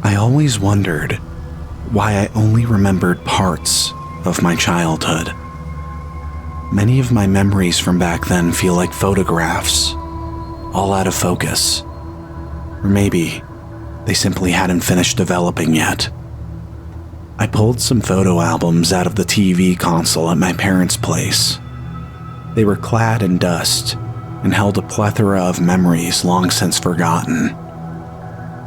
I always wondered why I only remembered parts of my childhood. Many of my memories from back then feel like photographs, all out of focus. Or maybe they simply hadn't finished developing yet. I pulled some photo albums out of the TV console at my parents' place. They were clad in dust and held a plethora of memories long since forgotten.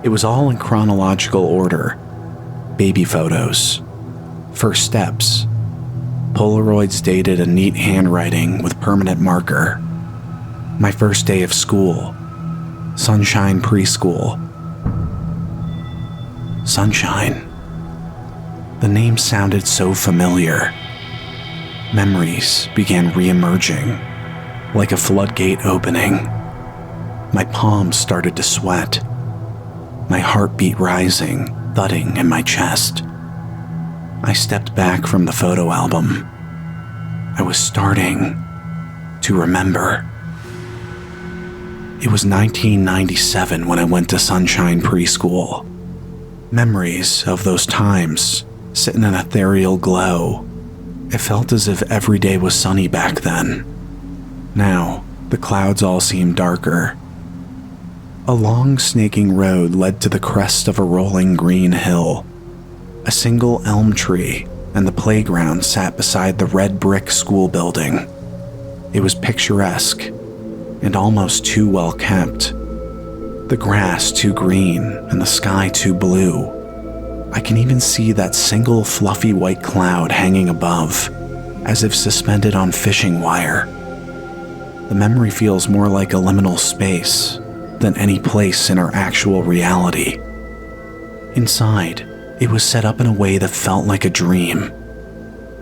It was all in chronological order: baby photos, first steps, Polaroids dated in neat handwriting with permanent marker, my first day of school, Sunshine Preschool. Sunshine. The name sounded so familiar. Memories began re-emerging, like a floodgate opening. My palms started to sweat, my heartbeat rising, thudding in my chest. I stepped back from the photo album. I was starting to remember. It was 1997 when I went to Sunshine Preschool. Memories of those times sit in an ethereal glow. It felt as if every day was sunny back then. Now, the clouds all seemed darker. A long snaking road led to the crest of a rolling green hill. A single elm tree and the playground sat beside the red brick school building. It was picturesque and almost too well kept. The grass too green and the sky too blue. I can even see that single fluffy white cloud hanging above, as if suspended on fishing wire. The memory feels more like a liminal space than any place in our actual reality. Inside, it was set up in a way that felt like a dream.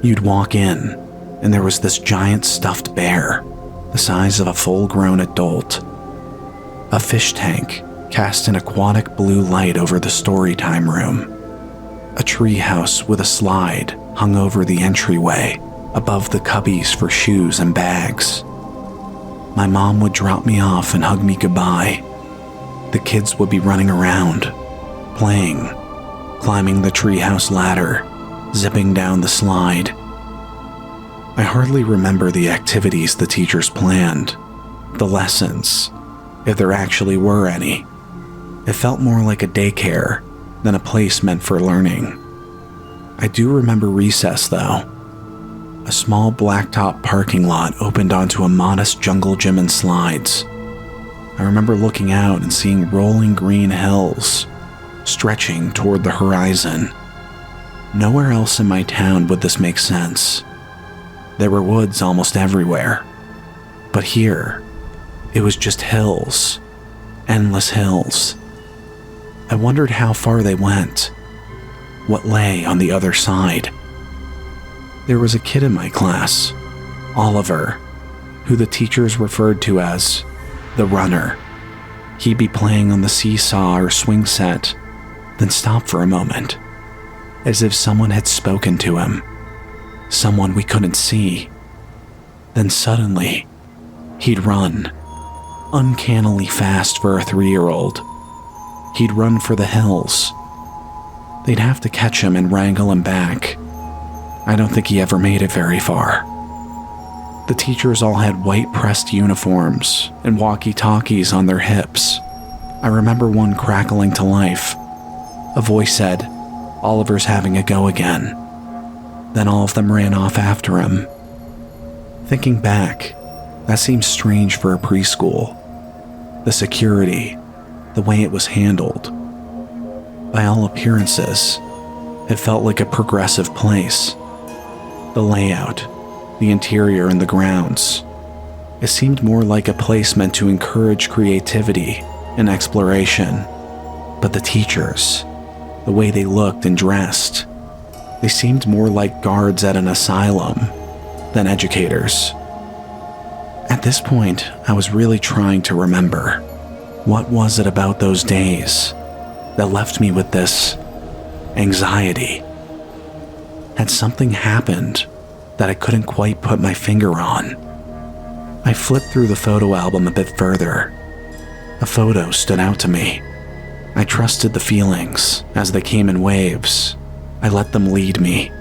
You'd walk in, and there was this giant stuffed bear, the size of a full-grown adult. A fish tank cast an aquatic blue light over the storytime room. A treehouse with a slide hung over the entryway, above the cubbies for shoes and bags. My mom would drop me off and hug me goodbye. The kids would be running around, playing, climbing the treehouse ladder, zipping down the slide. I hardly remember the activities the teachers planned, the lessons, if there actually were any. It felt more like a daycare than a place meant for learning. I do remember recess, though. A small blacktop parking lot opened onto a modest jungle gym and slides. I remember looking out and seeing rolling green hills stretching toward the horizon. Nowhere else in my town would this make sense. There were woods almost everywhere. But here, it was just hills, endless hills. I wondered how far they went, what lay on the other side. There was a kid in my class, Oliver, who the teachers referred to as the runner. He'd be playing on the seesaw or swing set, then stop for a moment, as if someone had spoken to him, someone we couldn't see. Then suddenly, he'd run, uncannily fast for a 3-year-old. He'd run for the hills. They'd have to catch him and wrangle him back. I don't think he ever made it very far. The teachers all had white pressed uniforms and walkie-talkies on their hips. I remember one crackling to life. A voice said, "Oliver's having a go again." Then all of them ran off after him. Thinking back, that seems strange for a preschool. The security, the way it was handled. By all appearances, it felt like a progressive place. The layout, the interior and the grounds. It seemed more like a place meant to encourage creativity and exploration. But the teachers, the way they looked and dressed, they seemed more like guards at an asylum than educators. At this point, I was really trying to remember. What was it about those days that left me with this anxiety? Had something happened that I couldn't quite put my finger on? I flipped through the photo album a bit further. A photo stood out to me. I trusted the feelings as they came in waves. I let them lead me.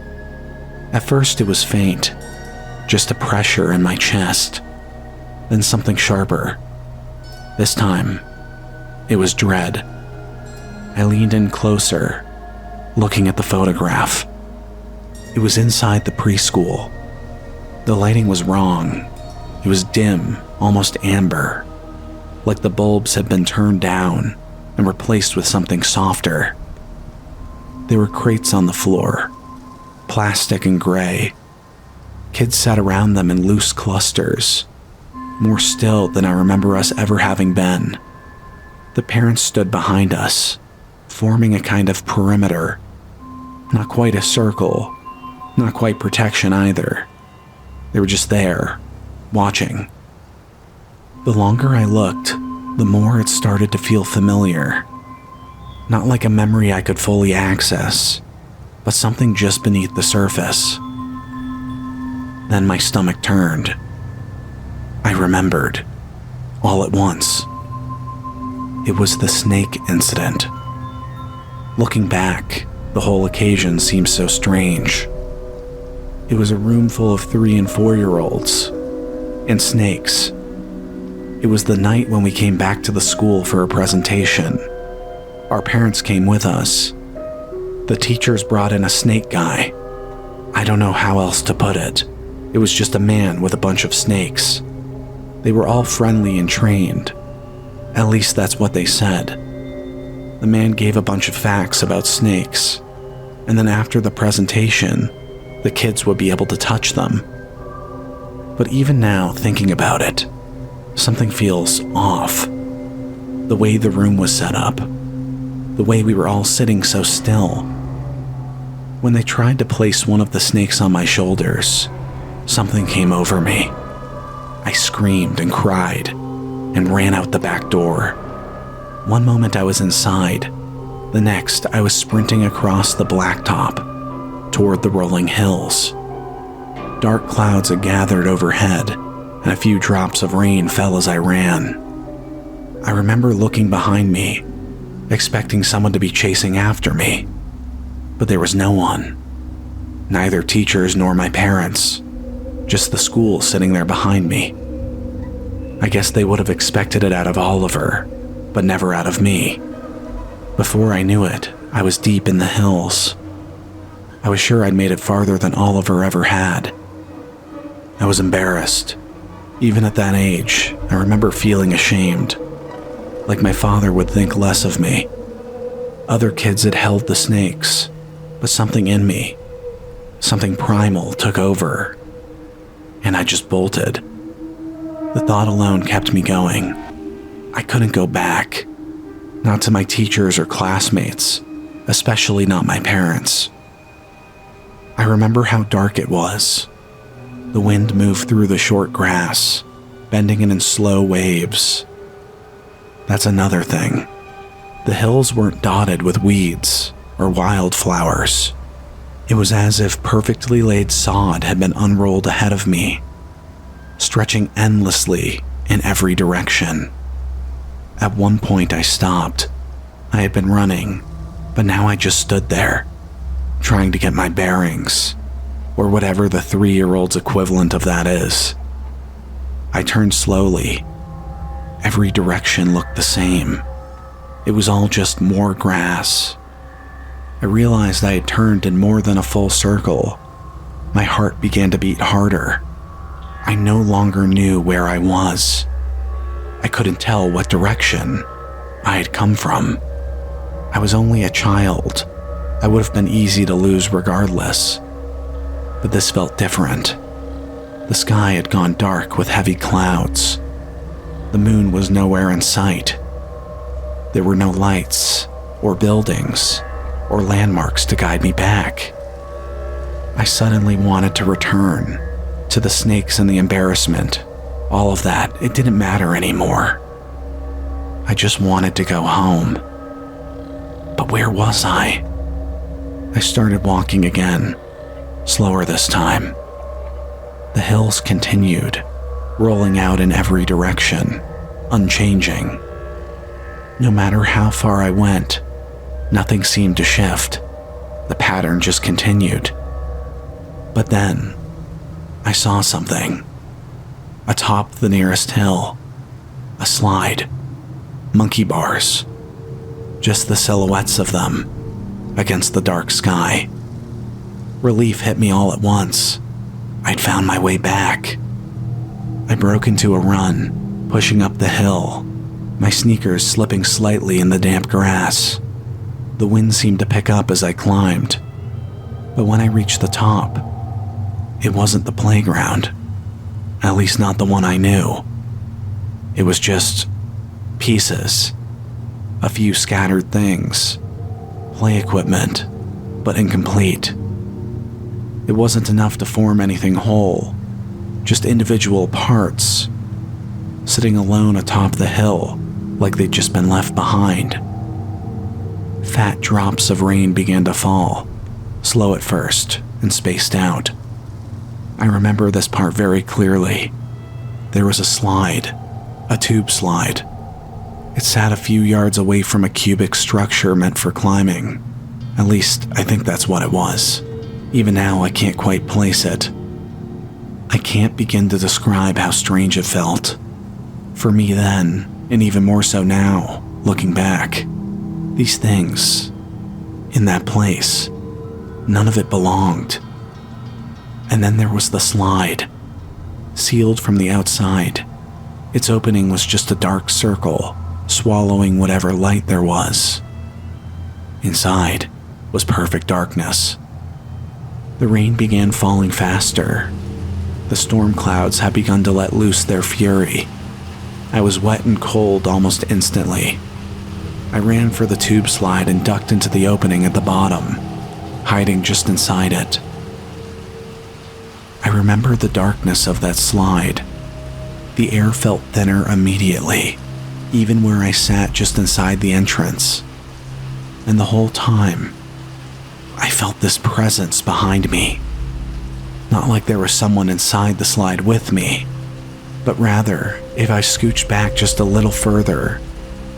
At first it was faint, just a pressure in my chest, then something sharper. This time, it was dread. I leaned in closer, looking at the photograph. It was inside the preschool. The lighting was wrong. It was dim, almost amber, like the bulbs had been turned down and replaced with something softer. There were crates on the floor, plastic and gray. Kids sat around them in loose clusters, more still than I remember us ever having been. The parents stood behind us, forming a kind of perimeter. Not quite a circle, not quite protection either. They were just there, watching. The longer I looked, the more it started to feel familiar. Not like a memory I could fully access, but something just beneath the surface. Then my stomach turned. I remembered, all at once. It was the snake incident. Looking back, the whole occasion seems so strange. It was a room full of 3- and 4-year-olds, and snakes. It was the night when we came back to the school for a presentation. Our parents came with us. The teachers brought in a snake guy. I don't know how else to put it. It was just a man with a bunch of snakes. They were all friendly and trained. At least that's what they said. The man gave a bunch of facts about snakes, and then after the presentation, the kids would be able to touch them. But even now, thinking about it, something feels off. The way the room was set up, the way we were all sitting so still. When they tried to place one of the snakes on my shoulders, something came over me. I screamed and cried and ran out the back door. One moment I was inside, the next I was sprinting across the blacktop toward the rolling hills. Dark clouds had gathered overhead, and a few drops of rain fell as I ran. I remember looking behind me, expecting someone to be chasing after me, but there was no one. Neither teachers nor my parents, just the school sitting there behind me. I guess they would have expected it out of Oliver, but never out of me. Before I knew it, I was deep in the hills. I was sure I'd made it farther than Oliver ever had. I was embarrassed. Even at that age, I remember feeling ashamed, like my father would think less of me. Other kids had held the snakes, but something in me, something primal, took over, and I just bolted. The thought alone kept me going. I couldn't go back, not to my teachers or classmates, especially not my parents. I remember how dark it was. The wind moved through the short grass, bending it in slow waves. That's another thing. The hills weren't dotted with weeds or wildflowers. It was as if perfectly laid sod had been unrolled ahead of me, stretching endlessly in every direction. At one point I stopped. I had been running, but now I just stood there, trying to get my bearings, or whatever the 3-year-old's equivalent of that is. I turned slowly. Every direction looked the same. It was all just more grass. I realized I had turned in more than a full circle. My heart began to beat harder. I no longer knew where I was. I couldn't tell what direction I had come from. I was only a child. I would have been easy to lose regardless. But this felt different. The sky had gone dark with heavy clouds. The moon was nowhere in sight. There were no lights, or buildings, or landmarks to guide me back. I suddenly wanted to return to the snakes and the embarrassment. All of that, it didn't matter anymore. I just wanted to go home. But where was I? I started walking again, slower this time. The hills continued, rolling out in every direction, unchanging. No matter how far I went, nothing seemed to shift. The pattern just continued. But then, I saw something. Atop the nearest hill, a slide, monkey bars, just the silhouettes of them against the dark sky. Relief hit me all at once. I'd found my way back. I broke into a run, pushing up the hill, my sneakers slipping slightly in the damp grass. The wind seemed to pick up as I climbed, but when I reached the top, it wasn't the playground, at least not the one I knew. It was just pieces, a few scattered things, play equipment, but incomplete. It wasn't enough to form anything whole, just individual parts, sitting alone atop the hill like they'd just been left behind. Fat drops of rain began to fall, slow at first and spaced out. I remember this part very clearly. There was a slide, a tube slide. It sat a few yards away from a cubic structure meant for climbing. At least, I think that's what it was. Even now, I can't quite place it. I can't begin to describe how strange it felt. For me then, and even more so now, looking back, these things, in that place, none of it belonged. And then there was the slide, sealed from the outside. Its opening was just a dark circle, swallowing whatever light there was. Inside was perfect darkness. The rain began falling faster. The storm clouds had begun to let loose their fury. I was wet and cold almost instantly. I ran for the tube slide and ducked into the opening at the bottom, hiding just inside it. I remember the darkness of that slide. The air felt thinner immediately, even where I sat just inside the entrance. And the whole time, I felt this presence behind me. Not like there was someone inside the slide with me, but rather, if I scooched back just a little further,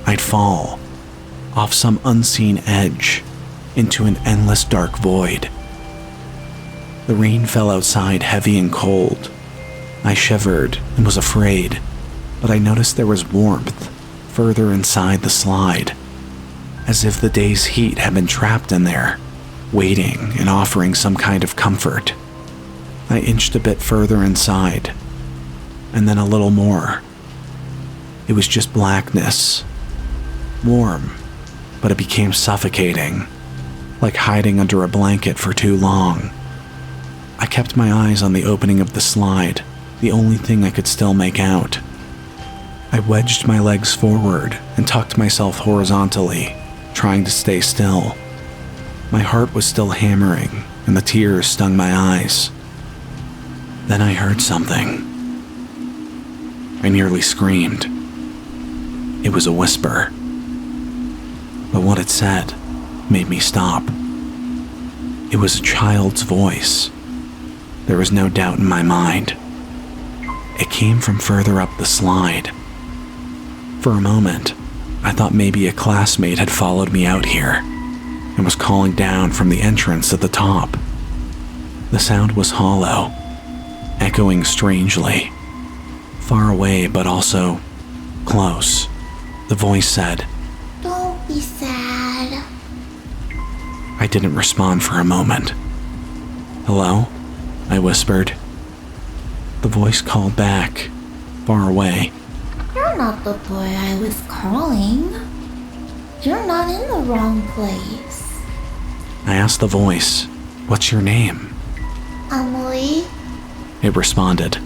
I'd fall off some unseen edge into an endless dark void. The rain fell outside heavy and cold. I shivered and was afraid, but I noticed there was warmth further inside the slide, as if the day's heat had been trapped in there, waiting and offering some kind of comfort. I inched a bit further inside, and then a little more. It was just blackness. Warm, but it became suffocating, like hiding under a blanket for too long. I kept my eyes on the opening of the slide, the only thing I could still make out. I wedged my legs forward and tucked myself horizontally, trying to stay still. My heart was still hammering, and the tears stung my eyes. Then I heard something. I nearly screamed. It was a whisper. But what it said made me stop. It was a child's voice. There was no doubt in my mind. It came from further up the slide. For a moment, I thought maybe a classmate had followed me out here and was calling down from the entrance at the top. The sound was hollow, echoing strangely, far away but also close. The voice said, "Don't be sad." I didn't respond for a moment. "Hello?" I whispered. The voice called back, far away. "You're not the boy I was calling. You're not in the wrong place." I asked the voice, "What's your name?" "Emily." It responded.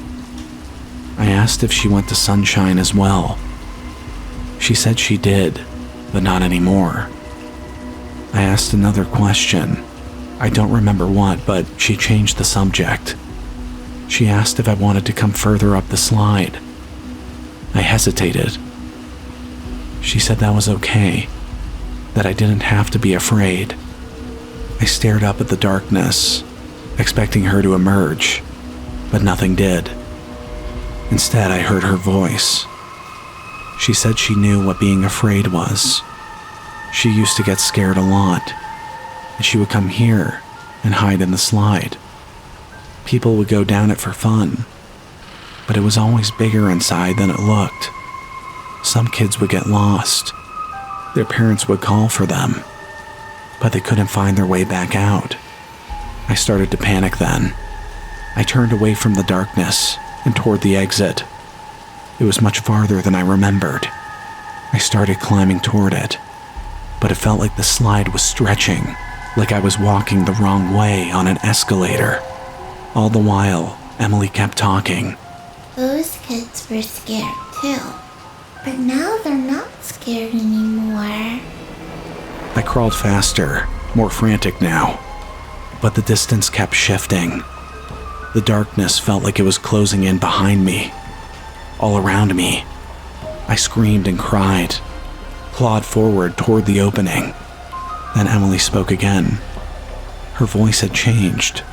I asked if she went to Sunshine as well. She said she did, but not anymore. I asked another question. I don't remember what, but she changed the subject. She asked if I wanted to come further up the slide. I hesitated. She said that was okay, that I didn't have to be afraid. I stared up at the darkness, expecting her to emerge, but nothing did. Instead, I heard her voice. She said she knew what being afraid was. She used to get scared a lot, and she would come here and hide in the slide. People would go down it for fun, but it was always bigger inside than it looked. Some kids would get lost. Their parents would call for them, but they couldn't find their way back out. I started to panic then. I turned away from the darkness and toward the exit. It was much farther than I remembered. I started climbing toward it, but it felt like the slide was stretching, like I was walking the wrong way on an escalator. All the while, Emily kept talking. Those kids were scared too, but now they're not scared anymore. I crawled faster, more frantic now, but the distance kept shifting. The darkness felt like it was closing in behind me, all around me. I screamed and cried, clawed forward toward the opening. Then Emily spoke again. Her voice had changed.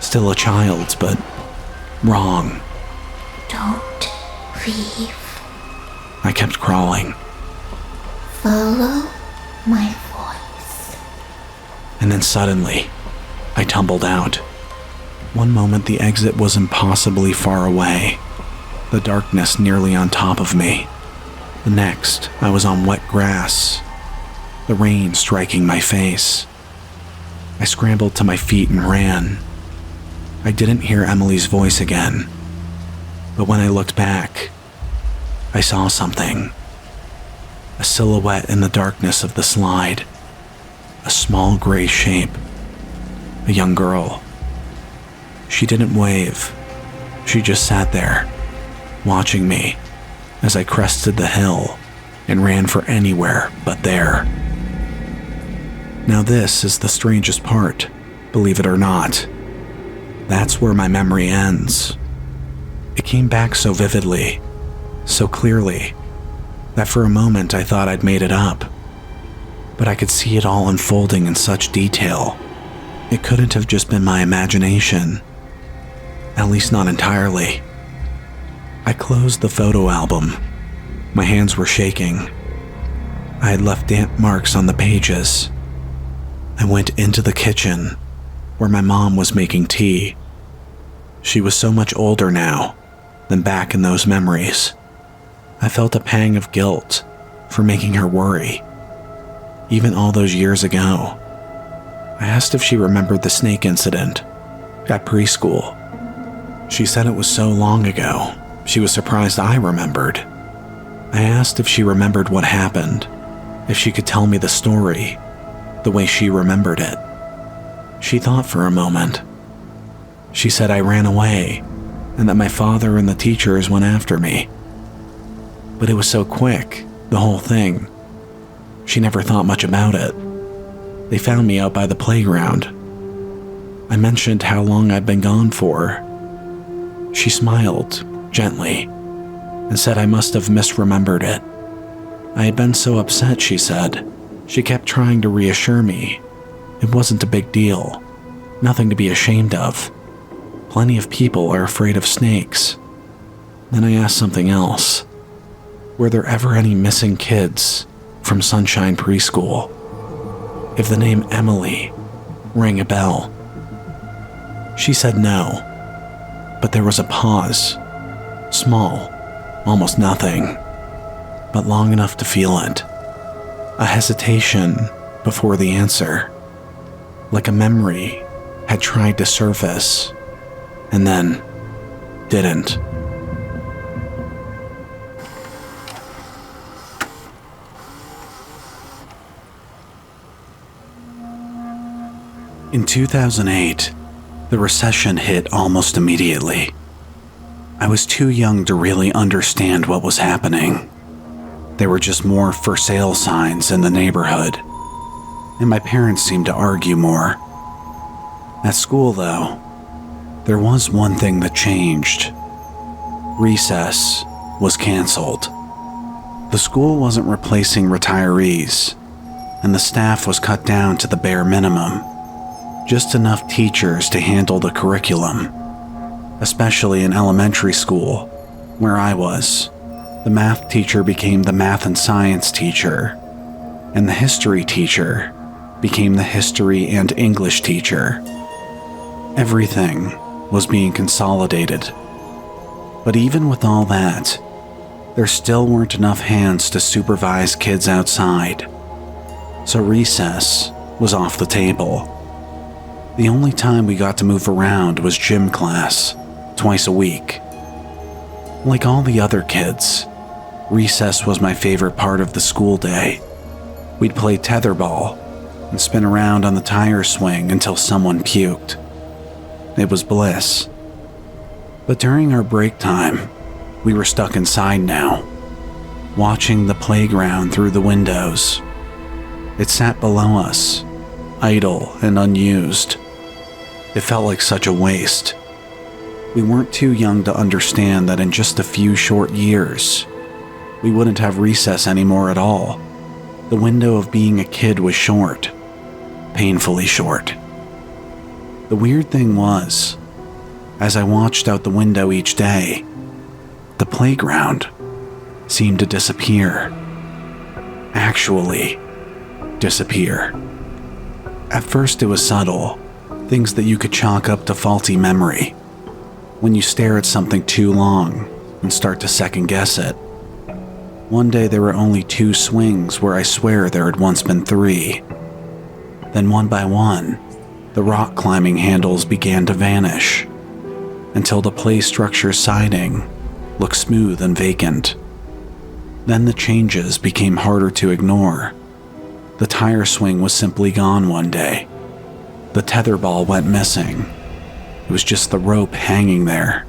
Still a child's, but wrong. Don't leave. I kept crawling. Follow my voice. And then suddenly, I tumbled out. One moment the exit was impossibly far away, the darkness nearly on top of me. The next, I was on wet grass, the rain striking my face. I scrambled to my feet and ran. I didn't hear Emily's voice again, but when I looked back, I saw something. A silhouette in the darkness of the slide. A small gray shape. A young girl. She didn't wave. She just sat there, watching me as I crested the hill and ran for anywhere but there. Now this is the strangest part, believe it or not. That's where my memory ends. It came back so vividly, so clearly, that for a moment I thought I'd made it up. But I could see it all unfolding in such detail. It couldn't have just been my imagination. At least not entirely. I closed the photo album. My hands were shaking. I had left damp marks on the pages. I went into the kitchen, where my mom was making tea. She was so much older now than back in those memories. I felt a pang of guilt for making her worry, even all those years ago. I asked if she remembered the snake incident at preschool. She said it was so long ago, she was surprised I remembered. I asked if she remembered what happened, if she could tell me the story, the way she remembered it. She thought for a moment. She said I ran away, and that my father and the teachers went after me. But it was so quick, the whole thing. She never thought much about it. They found me out by the playground. I mentioned how long I'd been gone for. She smiled, gently, and said I must have misremembered it. I had been so upset, she said. She kept trying to reassure me. It wasn't a big deal. Nothing to be ashamed of. Plenty of people are afraid of snakes. Then I asked something else. Were there ever any missing kids from Sunshine Preschool? If the name Emily rang a bell. She said no, but there was a pause. Small, almost nothing, but long enough to feel it. A hesitation before the answer, like a memory had tried to surface and then didn't. In 2008, the recession hit almost immediately. I was too young to really understand what was happening. There were just more for sale signs in the neighborhood, and my parents seemed to argue more. At school, though, there was one thing that changed. Recess was canceled. The school wasn't replacing retirees, and the staff was cut down to the bare minimum. Just enough teachers to handle the curriculum, especially in elementary school, where I was. The math teacher became the math and science teacher, and the history teacher became the history and English teacher. Everything was being consolidated. But even with all that, there still weren't enough hands to supervise kids outside. So recess was off the table. The only time we got to move around was gym class, twice a week. Like all the other kids, recess was my favorite part of the school day. We'd play tetherball and spin around on the tire swing until someone puked. It was bliss. But during our break time, we were stuck inside now, watching the playground through the windows. It sat below us, idle and unused. It felt like such a waste. We weren't too young to understand that in just a few short years, we wouldn't have recess anymore at all. The window of being a kid was short, painfully short. The weird thing was, as I watched out the window each day, the playground seemed to disappear. Actually, disappear. At first it was subtle, things that you could chalk up to faulty memory. When you stare at something too long and start to second guess it. One day there were only 2 swings where I swear there had once been 3. Then one by one, the rock climbing handles began to vanish, until the play structure siding looked smooth and vacant. Then the changes became harder to ignore. The tire swing was simply gone one day. The tetherball went missing. It was just the rope hanging there,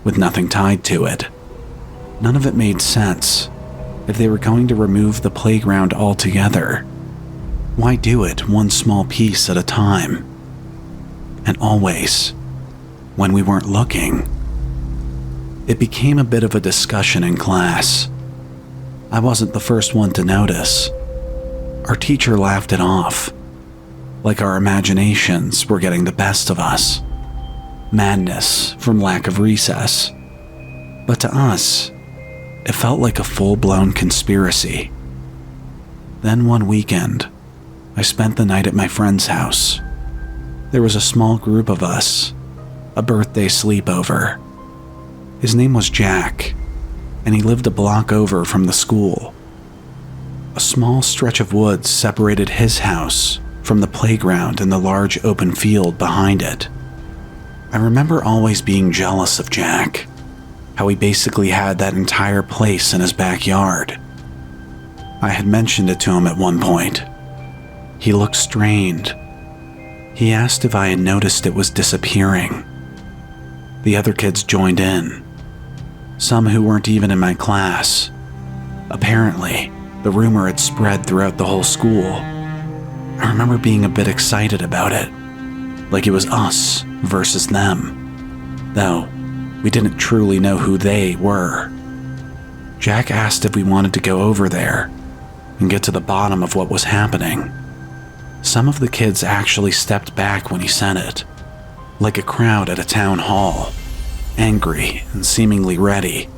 with nothing tied to it. None of it made sense. If they were going to remove the playground altogether, why do it one small piece at a time? And always, when we weren't looking. It became a bit of a discussion in class. I wasn't the first one to notice. Our teacher laughed it off, like our imaginations were getting the best of us. Madness from lack of recess. But to us, it felt like a full-blown conspiracy. Then one weekend, I spent the night at my friend's house. There was a small group of us, a birthday sleepover. His name was Jack, and he lived a block over from the school. A small stretch of woods separated his house from the playground and the large open field behind it. I remember always being jealous of Jack, how he basically had that entire place in his backyard. I had mentioned it to him at one point. He looked strained. He asked if I had noticed it was disappearing. The other kids joined in, some who weren't even in my class. Apparently, the rumor had spread throughout the whole school. I remember being a bit excited about it, like it was us versus them, though we didn't truly know who they were. Jack asked if we wanted to go over there and get to the bottom of what was happening. Some of the kids actually stepped back when he said it, like a crowd at a town hall, angry and seemingly ready,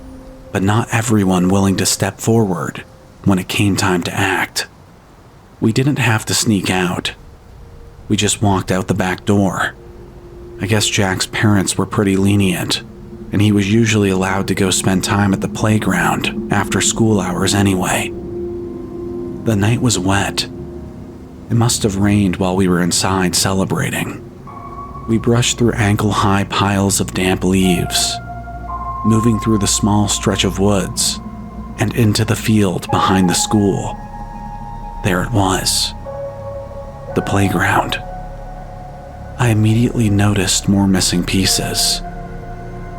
but not everyone willing to step forward when it came time to act. We didn't have to sneak out. We just walked out the back door. I guess Jack's parents were pretty lenient, and he was usually allowed to go spend time at the playground after school hours anyway. The night was wet. It must have rained while we were inside celebrating. We brushed through ankle-high piles of damp leaves, moving through the small stretch of woods and into the field behind the school. There it was, the playground. I immediately noticed more missing pieces.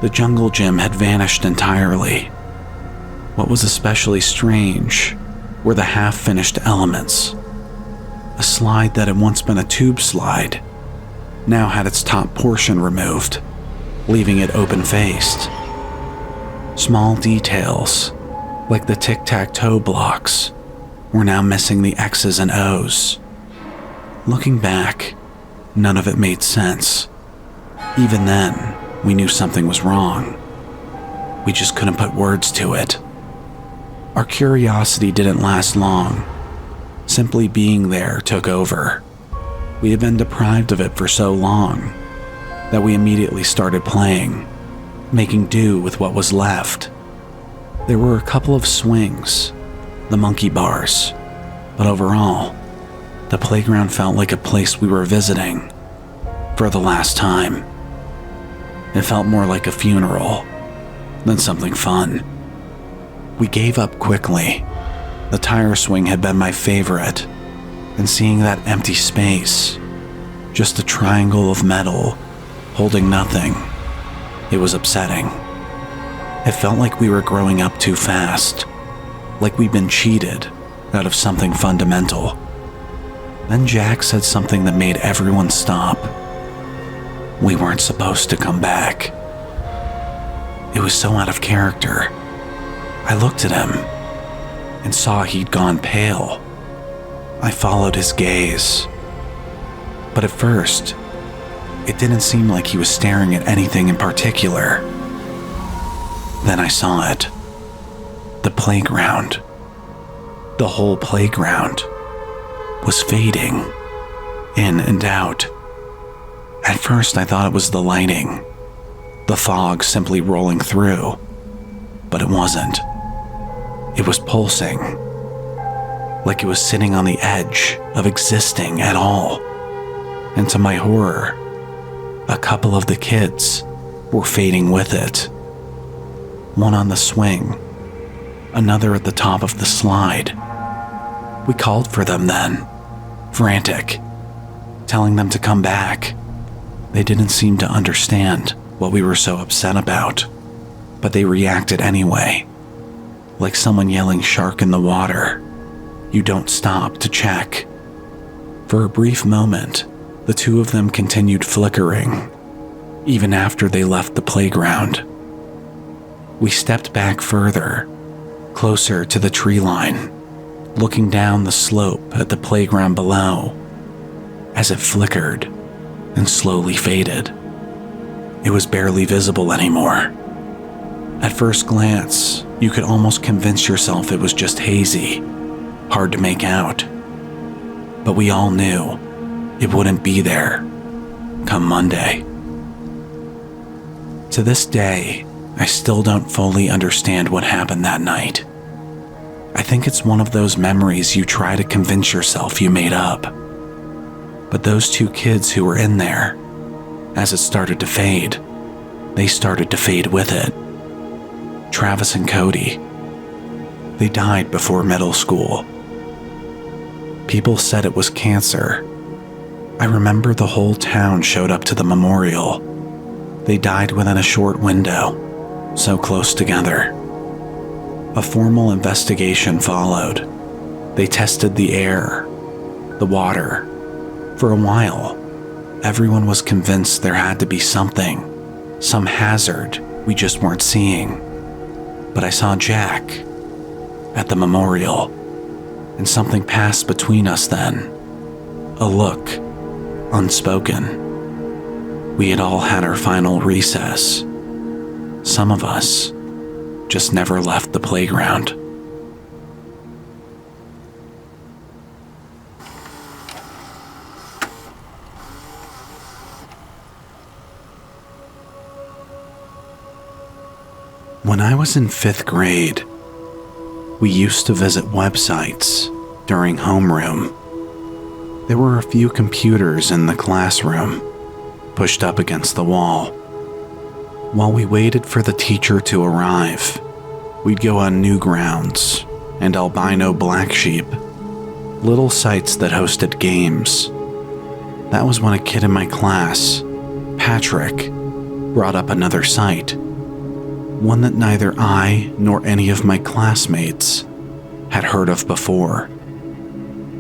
The jungle gym had vanished entirely. What was especially strange were the half-finished elements. A slide that had once been a tube slide now had its top portion removed, leaving it open-faced. Small details, like the tic-tac-toe blocks, were now missing the X's and O's. Looking back, none of it made sense. Even then, we knew something was wrong. We just couldn't put words to it. Our curiosity didn't last long. Simply being there took over. We had been deprived of it for so long that we immediately started playing, making do with what was left. There were a couple of swings, the monkey bars, but overall, the playground felt like a place we were visiting for the last time. It felt more like a funeral than something fun. We gave up quickly. The tire swing had been my favorite, and seeing that empty space, just a triangle of metal holding nothing, it was upsetting. It felt like we were growing up too fast, like we'd been cheated out of something fundamental. Then Jack said something that made everyone stop. We weren't supposed to come back. It was so out of character. I looked at him and saw he'd gone pale. I followed his gaze. But at first, it didn't seem like he was staring at anything in particular. Then I saw it. The playground. The whole playground was fading in and out. At first I thought it was the lighting, the fog simply rolling through, but it wasn't. It was pulsing, like it was sitting on the edge of existing at all. And to my horror, a couple of the kids were fading with it. One on the swing, another at the top of the slide. We called for them then, frantic, telling them to come back. They didn't seem to understand what we were so upset about, but they reacted anyway, like someone yelling "shark in the water." You don't stop to check. For a brief moment, the two of them continued flickering, even after they left the playground. We stepped back further, closer to the tree line, looking down the slope at the playground below, as it flickered and slowly faded. It was barely visible anymore. At first glance, you could almost convince yourself it was just hazy, hard to make out. But we all knew it wouldn't be there come Monday. To this day, I still don't fully understand what happened that night. I think it's one of those memories you try to convince yourself you made up. But those two kids who were in there, as it started to fade, they started to fade with it. Travis and Cody. They died before middle school. People said it was cancer. I remember the whole town showed up to the memorial. They died within a short window, so close together. A formal investigation followed. They tested the air, the water. For a while, everyone was convinced there had to be something, some hazard we just weren't seeing. But I saw Jack at the memorial, and something passed between us then. A look, unspoken. We had all had our final recess. Some of us just never left the playground. When I was in 5th grade, we used to visit websites during homeroom. There were a few computers in the classroom, pushed up against the wall. While we waited for the teacher to arrive, we'd go on Newgrounds and Albino Black Sheep, little sites that hosted games. That was when a kid in my class, Patrick, brought up another site, one that neither I nor any of my classmates had heard of before.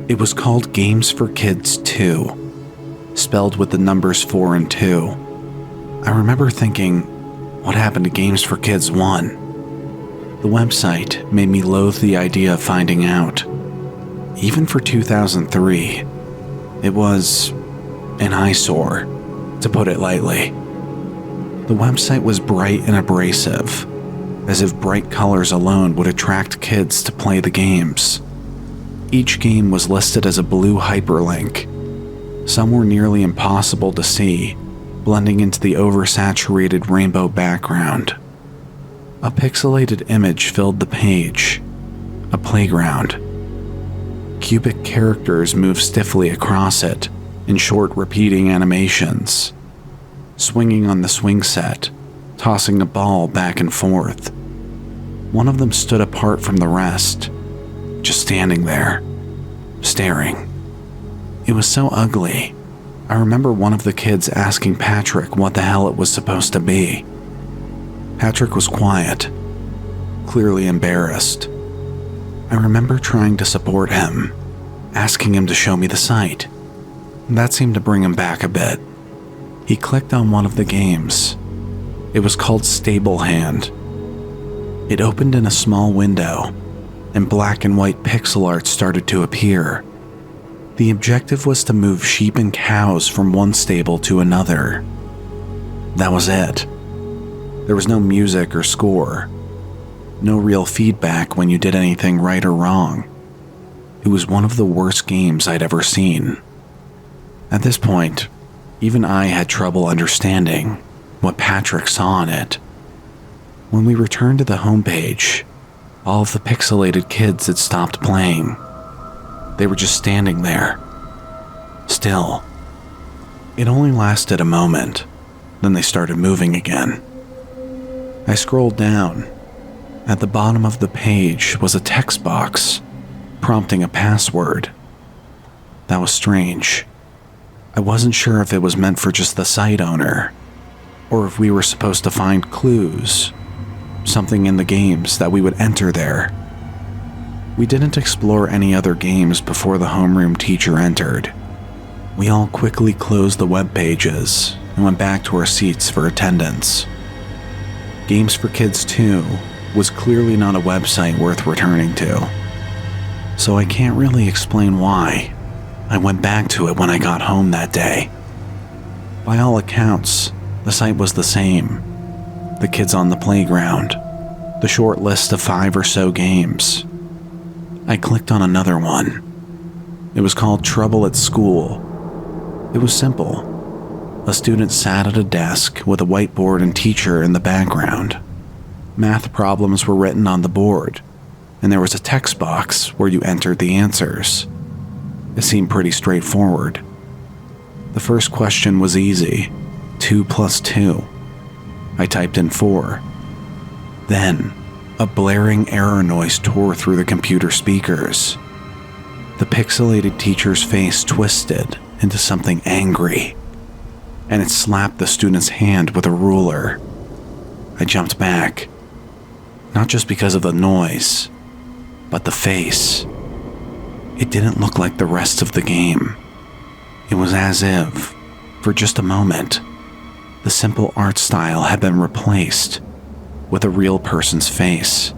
It was called Games for Kids 2, spelled with the numbers 4 and 2. I remember thinking, what happened to Games for Kids 1? The website made me loathe the idea of finding out. Even for 2003, it was an eyesore, to put it lightly. The website was bright and abrasive, as if bright colors alone would attract kids to play the games. Each game was listed as a blue hyperlink. Some were nearly impossible to see, blending into the oversaturated rainbow background. A pixelated image filled the page. A playground. Cubic characters moved stiffly across it in short repeating animations, swinging on the swing set, tossing a ball back and forth. One of them stood apart from the rest, just standing there, staring. It was so ugly. I remember one of the kids asking Patrick what the hell it was supposed to be. Patrick was quiet, clearly embarrassed. I remember trying to support him, asking him to show me the site. That seemed to bring him back a bit. He clicked on one of the games. It was called Stable Hand. It opened in a small window, and black and white pixel art started to appear. The objective was to move sheep and cows from one stable to another. That was it. There was no music or score. No real feedback when you did anything right or wrong. It was one of the worst games I'd ever seen. At this point, even I had trouble understanding what Patrick saw in it. When we returned to the homepage, all of the pixelated kids had stopped playing. They were just standing there, still. It only lasted a moment, then they started moving again. I scrolled down. At the bottom of the page was a text box, prompting a password. That was strange. I wasn't sure if it was meant for just the site owner, or if we were supposed to find clues, something in the games that we would enter there. We didn't explore any other games before the homeroom teacher entered. We all quickly closed the web pages and went back to our seats for attendance. Games for Kids 2 was clearly not a website worth returning to, so I can't really explain why I went back to it when I got home that day. By all accounts, the site was the same. The kids on the playground, the short list of 5 or so games. I clicked on another one. It was called Trouble at School. It was simple. A student sat at a desk with a whiteboard and teacher in the background. Math problems were written on the board, and there was a text box where you entered the answers. It seemed pretty straightforward. The first question was easy. 2 plus 2. I typed in 4. Then, a blaring error noise tore through the computer speakers. The pixelated teacher's face twisted into something angry, and it slapped the student's hand with a ruler. I jumped back, not just because of the noise, but the face. It didn't look like the rest of the game. It was as if, for just a moment, the simple art style had been replaced with a real person's face,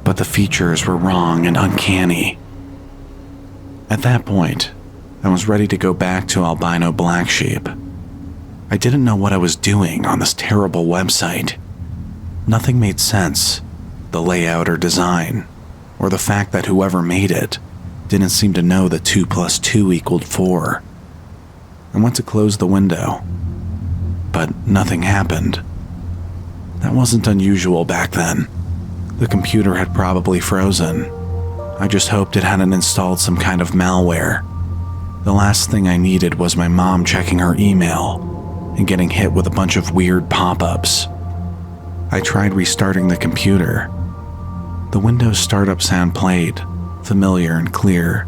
but the features were wrong and uncanny. At that point, I was ready to go back to Albino Black Sheep. I didn't know what I was doing on this terrible website. Nothing made sense, the layout or design, or the fact that whoever made it didn't seem to know that 2 plus 2 equaled 4. I went to close the window, but nothing happened. That wasn't unusual back then. The computer had probably frozen. I just hoped it hadn't installed some kind of malware. The last thing I needed was my mom checking her email and getting hit with a bunch of weird pop-ups. I tried restarting the computer. The Windows startup sound played, familiar and clear,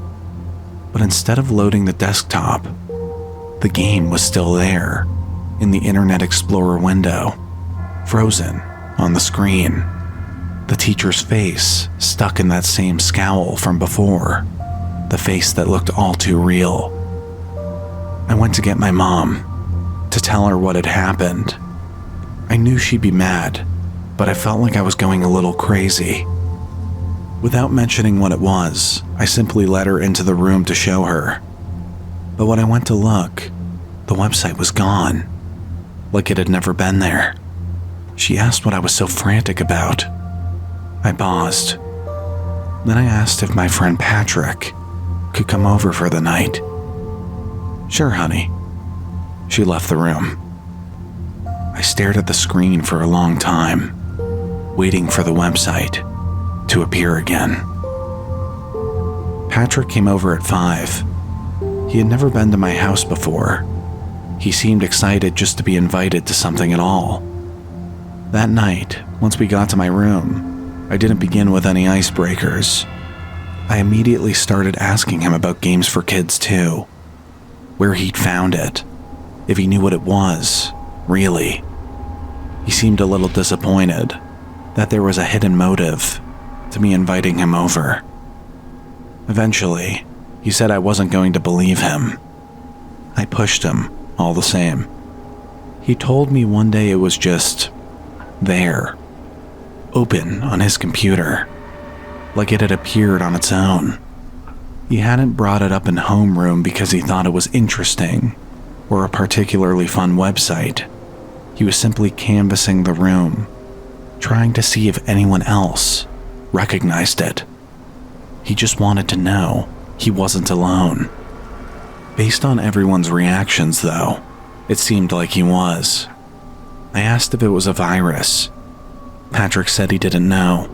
but instead of loading the desktop, the game was still there, in the Internet Explorer window, frozen on the screen. The teacher's face stuck in that same scowl from before, the face that looked all too real. I went to get my mom, to tell her what had happened. I knew she'd be mad, but I felt like I was going a little crazy. Without mentioning what it was, I simply led her into the room to show her. But when I went to look, the website was gone, like it had never been there. She asked what I was so frantic about, I paused. Then I asked if my friend Patrick could come over for the night. "Sure, honey." She left the room. I stared at the screen for a long time, waiting for the website to appear again. Patrick came over at 5. He had never been to my house before. He seemed excited just to be invited to something at all. That night, once we got to my room, I didn't begin with any icebreakers. I immediately started asking him about games for kids too, where he'd found it, if he knew what it was, really. He seemed a little disappointed that there was a hidden motive to me inviting him over. Eventually, he said I wasn't going to believe him. I pushed him, all the same. He told me one day it was just there, open on his computer, like it had appeared on its own. He hadn't brought it up in homeroom because he thought it was interesting or a particularly fun website. He was simply canvassing the room, trying to see if anyone else recognized it. He just wanted to know he wasn't alone. Based on everyone's reactions, though, it seemed like he was. I asked if it was a virus. Patrick said he didn't know.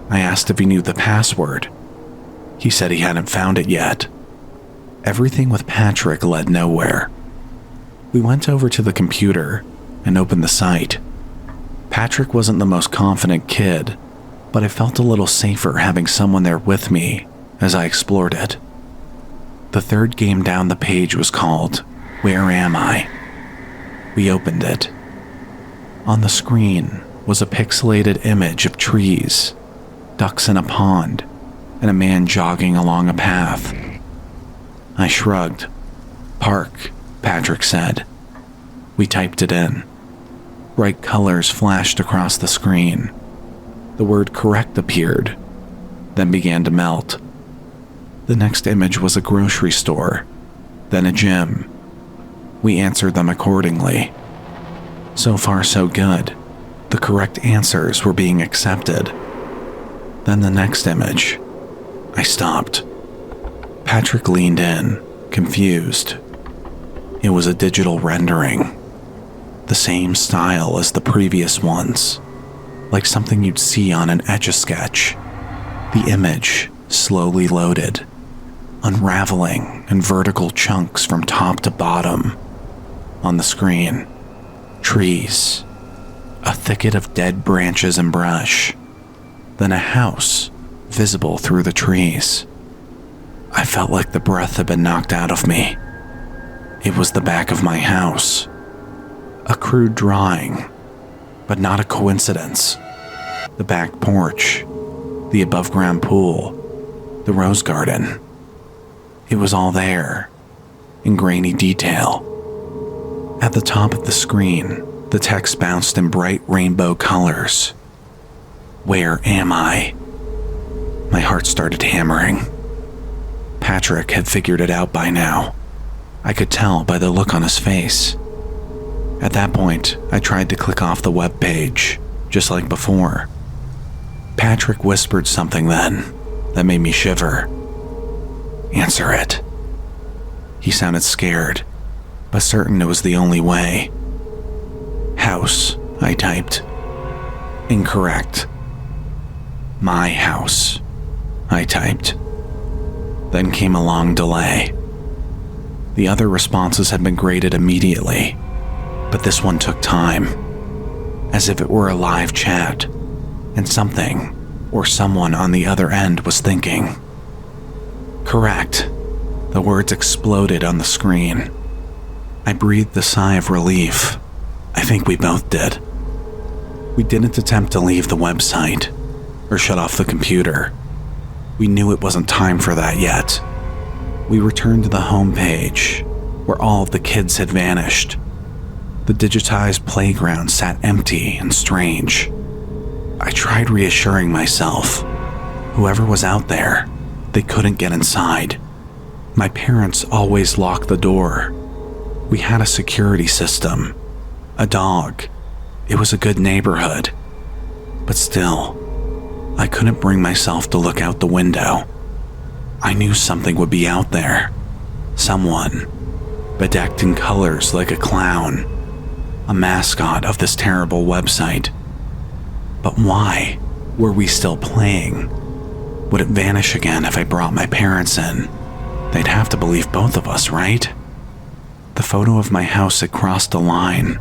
I asked if he knew the password. He said he hadn't found it yet. Everything with Patrick led nowhere. We went over to the computer and opened the site. Patrick wasn't the most confident kid, but I felt a little safer having someone there with me as I explored it. The third game down the page was called Where Am I? We opened it. On the screen was a pixelated image of trees, ducks in a pond, and a man jogging along a path. I shrugged. "Park," Patrick said. We typed it in. Bright colors flashed across the screen. The word correct appeared, then began to melt. The next image was a grocery store, then a gym. We answered them accordingly. So far, so good. The correct answers were being accepted. Then the next image. I stopped. Patrick leaned in, confused. It was a digital rendering, the same style as the previous ones, like something you'd see on an Etch-a-Sketch. The image slowly loaded, unraveling in vertical chunks from top to bottom. On the screen, trees, a thicket of dead branches and brush, then a house visible through the trees. I felt like the breath had been knocked out of me. It was the back of my house. A crude drawing, but not a coincidence. The back porch, the above-ground pool, the rose garden. It was all there, in grainy detail. At the top of the screen, the text bounced in bright rainbow colors. Where am I? My heart started hammering. Patrick had figured it out by now. I could tell by the look on his face. At that point, I tried to click off the web page, just like before. Patrick whispered something then that made me shiver. "Answer it." He sounded scared, but certain it was the only way. "House," I typed. "Incorrect." "My house," I typed. Then came a long delay. The other responses had been graded immediately, but this one took time, as if it were a live chat, and something or someone on the other end was thinking. "Correct." The words exploded on the screen. I breathed a sigh of relief. I think we both did. We didn't attempt to leave the website or shut off the computer. We knew it wasn't time for that yet. We returned to the home page, where all of the kids had vanished. The digitized playground sat empty and strange. I tried reassuring myself. Whoever was out there, they couldn't get inside. My parents always locked the door. We had a security system, a dog. It was a good neighborhood. But still, I couldn't bring myself to look out the window. I knew something would be out there. Someone, bedecked in colors like a clown, a mascot of this terrible website. But why were we still playing? Would it vanish again if I brought my parents in? They'd have to believe both of us, right? The photo of my house had crossed a line.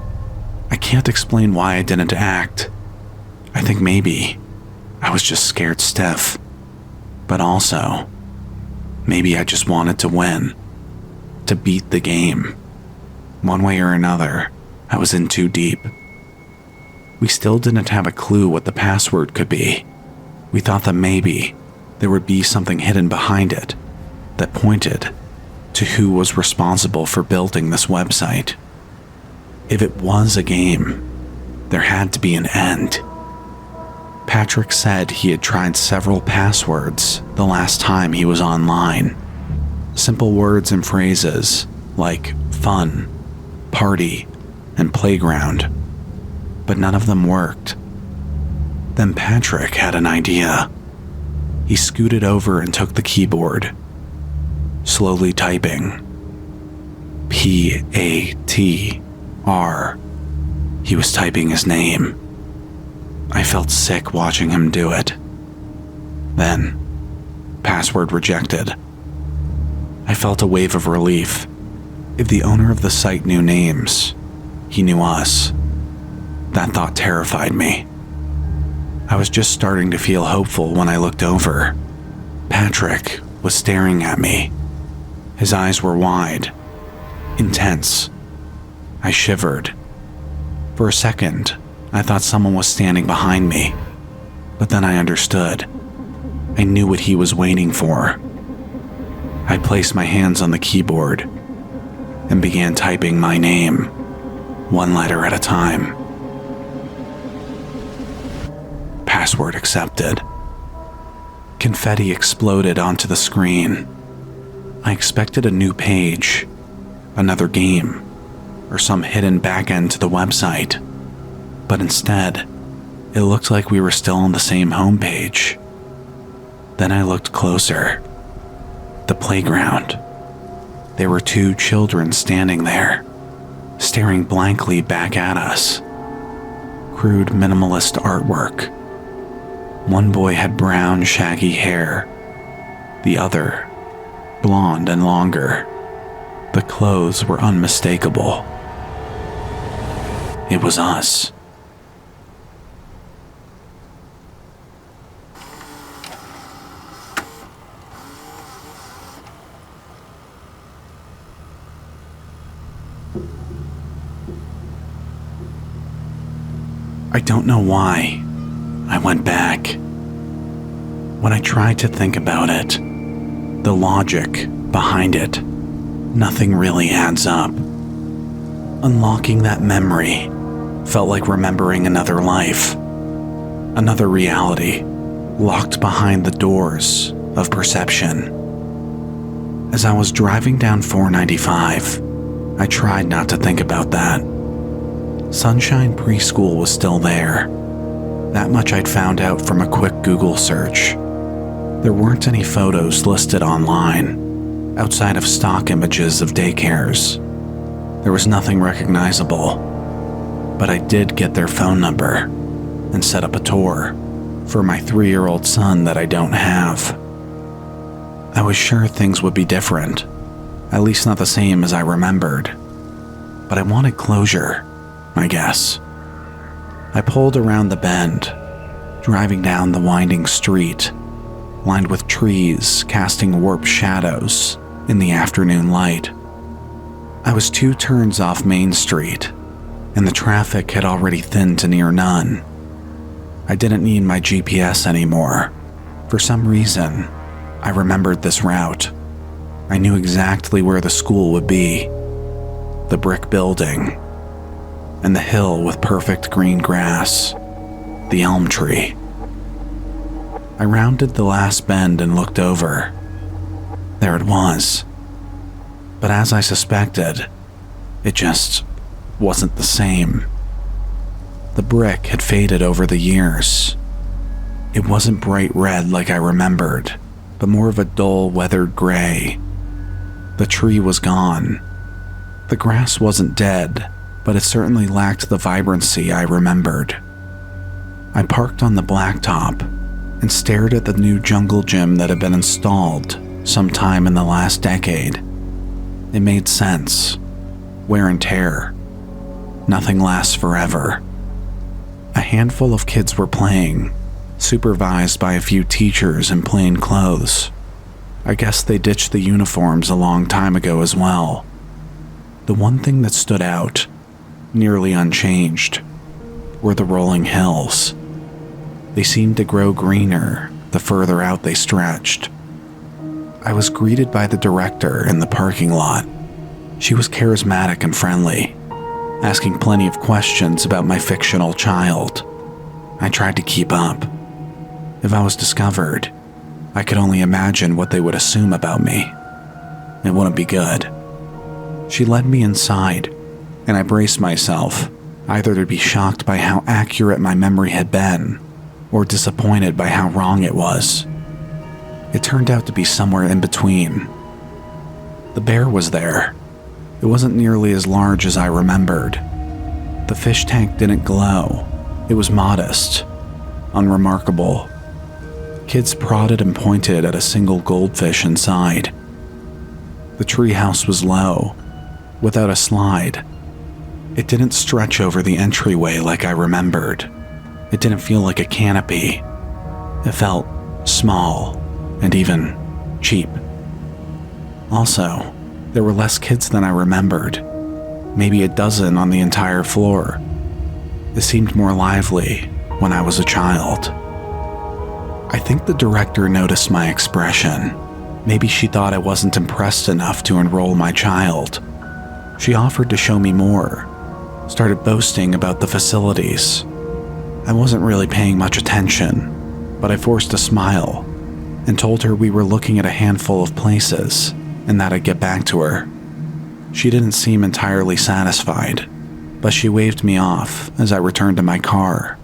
I can't explain why I didn't act. I think maybe I was just scared stiff. But also, maybe I just wanted to win. To beat the game. One way or another, I was in too deep. We still didn't have a clue what the password could be. We thought that maybe there would be something hidden behind it that pointed to who was responsible for building this website. If it was a game, there had to be an end. Patrick said he had tried several passwords the last time he was online. Simple words and phrases like fun, party, and playground, but none of them worked. Then Patrick had an idea. He scooted over and took the keyboard, slowly typing. P-A-T-R. He was typing his name. I felt sick watching him do it. Then, password rejected. I felt a wave of relief. If the owner of the site knew names, he knew us. That thought terrified me. I was just starting to feel hopeful when I looked over. Patrick was staring at me. His eyes were wide, intense. I shivered. For a second, I thought someone was standing behind me, but then I understood. I knew what he was waiting for. I placed my hands on the keyboard and began typing my name, one letter at a time. Password accepted. Confetti exploded onto the screen. I expected a new page, another game, or some hidden backend to the website. But instead, it looked like we were still on the same homepage. Then I looked closer. The playground. There were two children standing there, staring blankly back at us. Crude minimalist artwork. One boy had brown, shaggy hair. The other, blonde and longer. The clothes were unmistakable. It was us. I don't know why I went back. When I tried to think about it, the logic behind it, nothing really adds up. Unlocking that memory felt like remembering another life, another reality, locked behind the doors of perception. As I was driving down 495, I tried not to think about that. Sunshine Preschool was still there. That much I'd found out from a quick Google search. There weren't any photos listed online, outside of stock images of daycares. There was nothing recognizable, but I did get their phone number and set up a tour for my 3-year-old son that I don't have. I was sure things would be different, at least not the same as I remembered, but I wanted closure, I guess. I pulled around the bend, driving down the winding street, lined with trees casting warped shadows in the afternoon light. I was 2 turns off Main Street, and the traffic had already thinned to near none. I didn't need my GPS anymore. For some reason, I remembered this route. I knew exactly where the school would be. The brick building, and the hill with perfect green grass, the elm tree. I rounded the last bend and looked over. There it was. But as I suspected, it just wasn't the same. The brick had faded over the years. It wasn't bright red like I remembered, but more of a dull, weathered gray. The tree was gone. The grass wasn't dead, but it certainly lacked the vibrancy I remembered. I parked on the blacktop and stared at the new jungle gym that had been installed sometime in the last decade. It made sense. Wear and tear. Nothing lasts forever. A handful of kids were playing, supervised by a few teachers in plain clothes. I guess they ditched the uniforms a long time ago as well. The one thing that stood out, nearly unchanged, were the rolling hills. They seemed to grow greener the further out they stretched. I was greeted by the director in the parking lot. She was charismatic and friendly, asking plenty of questions about my fictional child. I tried to keep up. If I was discovered, I could only imagine what they would assume about me. It wouldn't be good. She led me inside, and I braced myself either to be shocked by how accurate my memory had been, or disappointed by how wrong it was. It turned out to be somewhere in between. The bear was there. It wasn't nearly as large as I remembered. The fish tank didn't glow. It was modest, unremarkable. Kids prodded and pointed at a single goldfish inside. The treehouse was low, without a slide. It didn't stretch over the entryway like I remembered. It didn't feel like a canopy. It felt small and even cheap. Also, there were less kids than I remembered, maybe a dozen on the entire floor. It seemed more lively when I was a child. I think the director noticed my expression. Maybe she thought I wasn't impressed enough to enroll my child. She offered to show me more, started boasting about the facilities. I wasn't really paying much attention, but I forced a smile and told her we were looking at a handful of places and that I'd get back to her. She didn't seem entirely satisfied, but she waved me off as I returned to my car.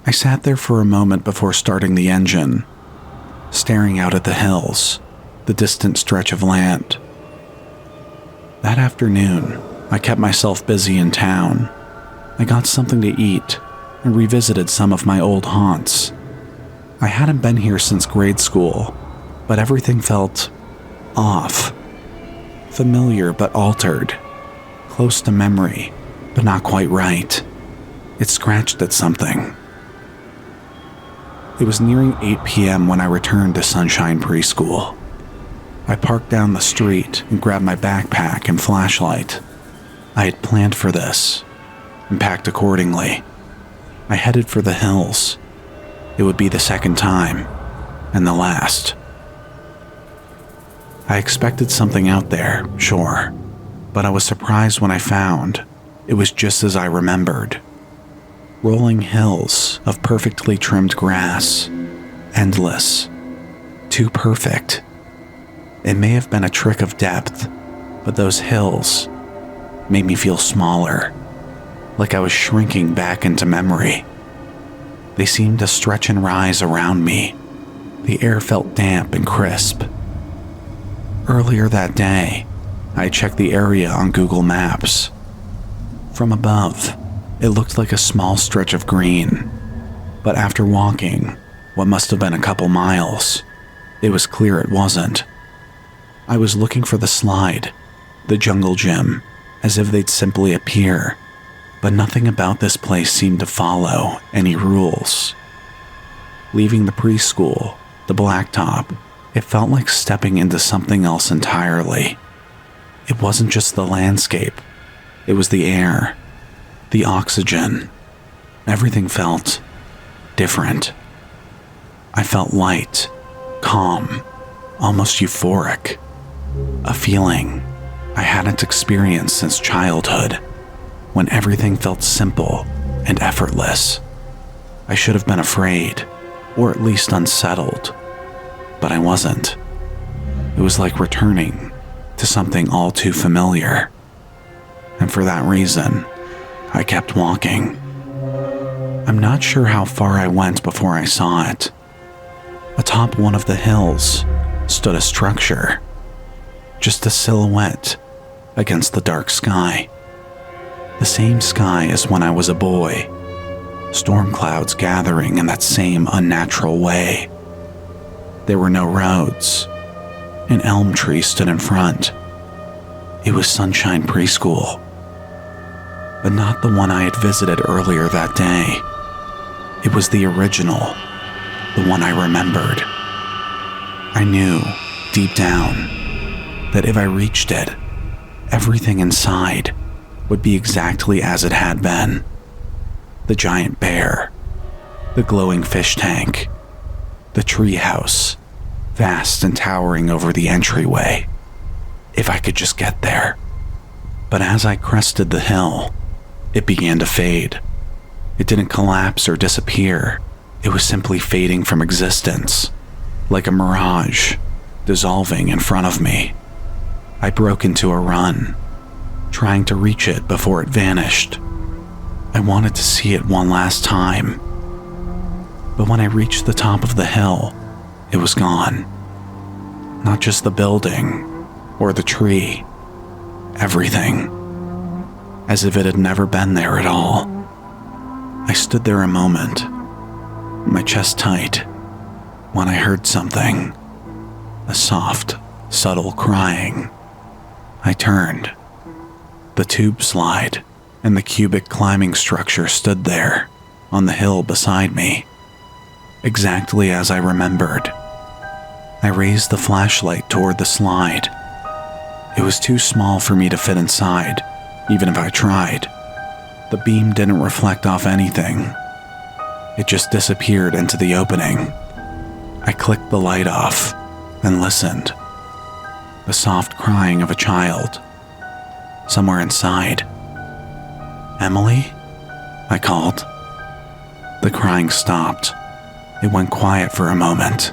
I sat there for a moment before starting the engine, staring out at the hills, the distant stretch of land. That afternoon, I kept myself busy in town. I got something to eat and revisited some of my old haunts. I hadn't been here since grade school, but everything felt off. Familiar but altered. Close to memory, but not quite right. It scratched at something. It was nearing 8 p.m. when I returned to Sunshine Preschool. I parked down the street and grabbed my backpack and flashlight. I had planned for this and packed accordingly. I headed for the hills. It would be the second time, and the last. I expected something out there, sure, but I was surprised when I found it was just as I remembered. Rolling hills of perfectly trimmed grass, endless, too perfect. It may have been a trick of depth, but those hills made me feel smaller, like I was shrinking back into memory. They seemed to stretch and rise around me. The air felt damp and crisp. Earlier that day, I checked the area on Google Maps. From above, it looked like a small stretch of green, but after walking what must have been a couple miles, it was clear it wasn't. I was looking for the slide, the jungle gym, as if they'd simply appear, but nothing about this place seemed to follow any rules. Leaving the preschool, the blacktop, it felt like stepping into something else entirely. It wasn't just the landscape, it was the air, the oxygen. Everything felt different. I felt light, calm, almost euphoric. A feeling I hadn't experienced since childhood, when everything felt simple and effortless. I should have been afraid, or at least unsettled, but I wasn't. It was like returning to something all too familiar. And for that reason, I kept walking. I'm not sure how far I went before I saw it. Atop one of the hills stood a structure, just a silhouette against the dark sky. The same sky as when I was a boy, storm clouds gathering in that same unnatural way. There were no roads. An elm tree stood in front. It was Sunshine Preschool, but not the one I had visited earlier that day. It was the original, the one I remembered. I knew, deep down, that if I reached it, everything inside would be exactly as it had been. The giant bear, the glowing fish tank, the tree house, vast and towering over the entryway. If I could just get there. But as I crested the hill, it began to fade. It didn't collapse or disappear. It was simply fading from existence, like a mirage, dissolving in front of me. I broke into a run, trying to reach it before it vanished. I wanted to see it one last time. But when I reached the top of the hill, it was gone. Not just the building or the tree, everything, as if it had never been there at all. I stood there a moment, my chest tight, when I heard something, a soft, subtle crying. I turned. The tube slide and the cubic climbing structure stood there on the hill beside me, exactly as I remembered. I raised the flashlight toward the slide. It was too small for me to fit inside, even if I tried. The beam didn't reflect off anything. It just disappeared into the opening. I clicked the light off and listened. The soft crying of a child. Somewhere inside. "Emily?" I called. The crying stopped. It went quiet for a moment.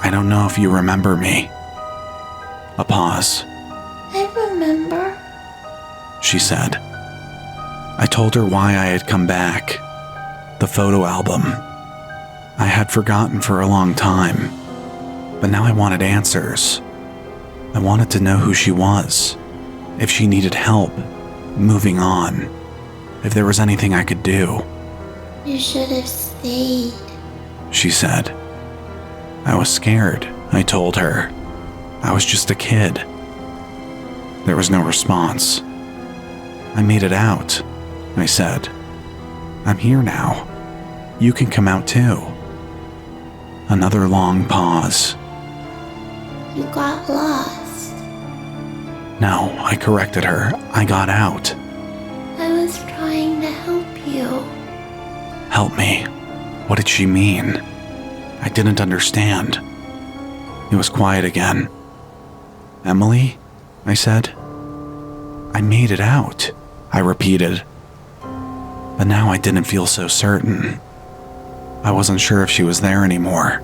"I don't know if you remember me." A pause. I remember. She said. I told her why I had come back. The photo album. I had forgotten for a long time, but now I wanted answers. I wanted to know who she was, if she needed help, moving on, if there was anything I could do. You should have stayed. She said. I was scared, I told her. I was just a kid. There was no response. I made it out, I said. I'm here now. You can come out too. Another long pause. You got lost. No, I corrected her. I got out. I was trying to help you. Help me. What did she mean? I didn't understand. It was quiet again. Emily? I said. I made it out, I repeated. But now I didn't feel so certain. I wasn't sure if she was there anymore.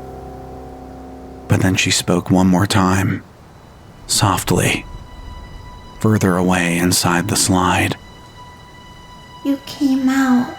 But then she spoke one more time, softly, further away inside the slide. You came out.